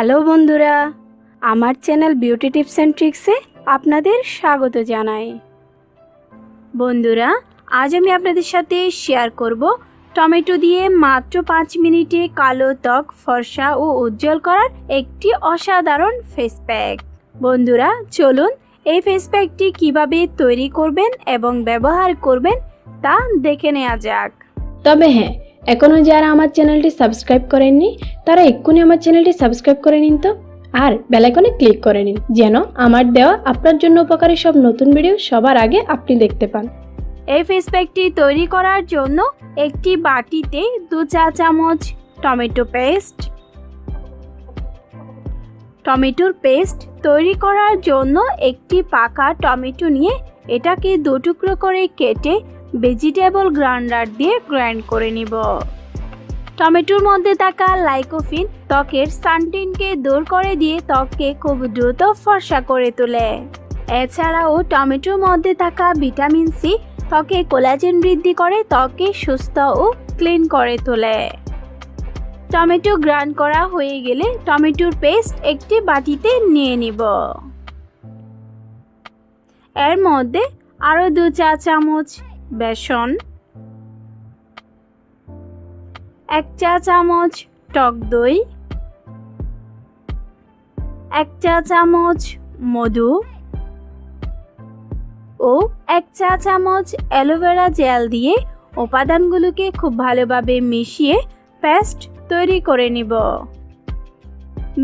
Hello বন্ধুরা, আমার channel beauty tips and ট্রিক্সে আপনাদের স্বাগত জানাই। বন্ধুরা, আজ আমি আপনাদের সাথে শেয়ার করব টমেটো দিয়ে মাত্র 5 মিনিটে কালো ত্বক ফর্সা ও উজ্জ্বল করার একটি অসাধারণ ফেস প্যাক। বন্ধুরা, চলুন এই ফেস প্যাকটি কীভাবে তৈরি করবেন এবং ব্যবহার করবেন তা দেখে নেওয়া যাক। তবে হ্যাঁ, এখনও যারা আমার চ্যানেলটি সাবস্ক্রাইব করেননি তারা এক্ষুনি আমার চ্যানেলটি সাবস্ক্রাইব করে নিন তো, আর বেল আইকনে ক্লিক করে নিন যেন আমার দেওয়া আপনার জন্য উপকারী সব নতুন ভিডিও সবার আগে আপনি দেখতে পান। এই ফেস প্যাকটি তৈরি করার জন্য একটি বাটিতে 2 চা চামচ টমেটোর পেস্ট তৈরি করার জন্য একটি পাকা টমেটো নিয়ে এটাকে 2 টুকরো করে কেটে ভেজিটেবল গ্রাইন্ডার দিয়ে গ্রাইন্ড করে নিব। টমেটোর মধ্যে থাকা লাইকোপিন ত্বকের সানটিনকে দূর করে দিয়ে ত্বককে খুব দ্রুত ফর্সা করে তোলে। এছাড়াও টমেটোর মধ্যে থাকা ভিটামিন সি ত্বকে কোলাজেন বৃদ্ধি করে ত্বককে সুস্থ ও ক্লিন করে তোলে। টমেটো গ্রাইন্ড করা হয়ে গেলে টমেটোর পেস্ট একটি বাটিতে নিয়ে নিব। এর মধ্যে আরও 2 চা চামচ বেসন, 1 চা চামচ টক দই, 1 চা চামচ মধু ও 1 চা চামচ অ্যালোভেরা জেল দিয়ে উপাদানগুলোকে খুব ভালোভাবে মিশিয়ে পেস্ট তৈরি করে নিব।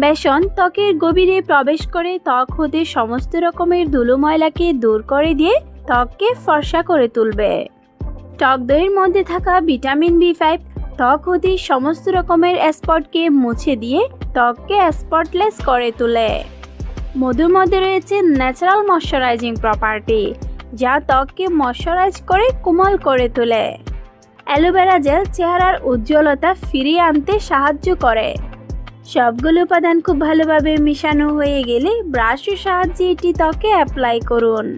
বেসন ত্বকের গভীরে প্রবেশ করে ত্বক হতে সমস্ত রকমের ধুলো ময়লাকে দূর করে দিয়ে ত্বককে ফর্সা করে তুলবে। টক দইয়ের মধ্যে থাকা ভিটামিন বি5 ত্বক হতে সমস্ত রকমের স্পটকে মুছে দিয়ে ত্বককে স্পটলেস করে তোলে। মধুর মধ্যে রয়েছে ন্যাচারাল ময়শ্চারাইজিং প্রপার্টি, যা ত্বককে ময়শ্চারাইজ করে কোমল করে তোলে। অ্যালোভেরা জেল চেহারার উজ্জ্বলতা ফিরিয়ে আনতে সাহায্য করে। সবগুলো উপাদান খুব ভালোভাবে মিশানো হয়ে গেলে ব্রাশের সাহায্যে এটি ত্বকে অ্যাপ্লাই করুন।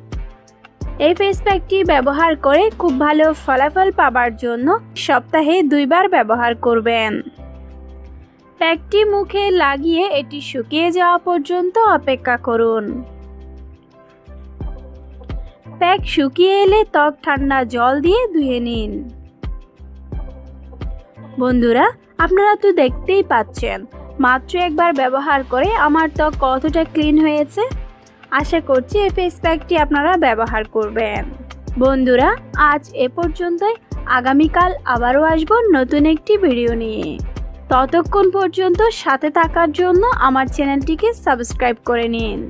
এই ফেস প্যাকটি ব্যবহার করে খুব ভালো ফলাফল পাবার জন্য সপ্তাহে 2 বার ব্যবহার করবেন। প্যাকটি মুখে লাগিয়ে এটি শুকিয়ে যাওয়া পর্যন্ত অপেক্ষা করুন। প্যাক শুকিয়ে এলে ত্বক ঠান্ডা জল দিয়ে ধুয়ে নিন। বন্ধুরা, আপনারা তো দেখতেই পাচ্ছেন মাত্র একবার ব্যবহার করে আমার ত্বক কতটা ক্লিন হয়েছে। আশা করছি এই ফেস প্যাকটি আপনারা ব্যবহার করবেন। বন্ধুরা, আজ এ পর্যন্তই। আগামীকাল আবারও আসব নতুন একটি ভিডিও নিয়ে। ততক্ষণ পর্যন্ত সাথে থাকার জন্য আমার চ্যানেলটিকে সাবস্ক্রাইব করে নিন।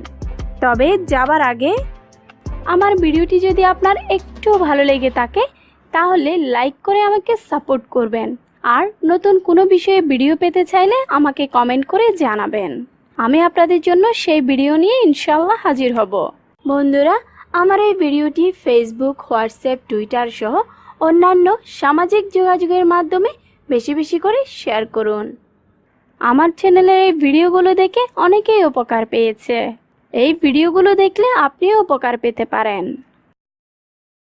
তবে যাবার আগে আমার ভিডিওটি যদি আপনার একটু ভালো লেগে থাকে তাহলে লাইক করে আমাকে সাপোর্ট করবেন, আর নতুন কোনো বিষয়ে ভিডিও পেতে চাইলে আমাকে কমেন্ট করে জানাবেন। আমি আপনাদের জন্য সেই ভিডিও নিয়ে ইনশাল্লাহ হাজির হব। বন্ধুরা, আমার এই ভিডিওটি ফেসবুক, হোয়াটসঅ্যাপ, টুইটার সহ অন্যান্য সামাজিক যোগাযোগের মাধ্যমে বেশি বেশি করে শেয়ার করুন। আমার চ্যানেলের এই ভিডিওগুলো দেখে অনেকেই উপকার পেয়েছে। এই ভিডিওগুলো দেখলে আপনিও উপকার পেতে পারেন।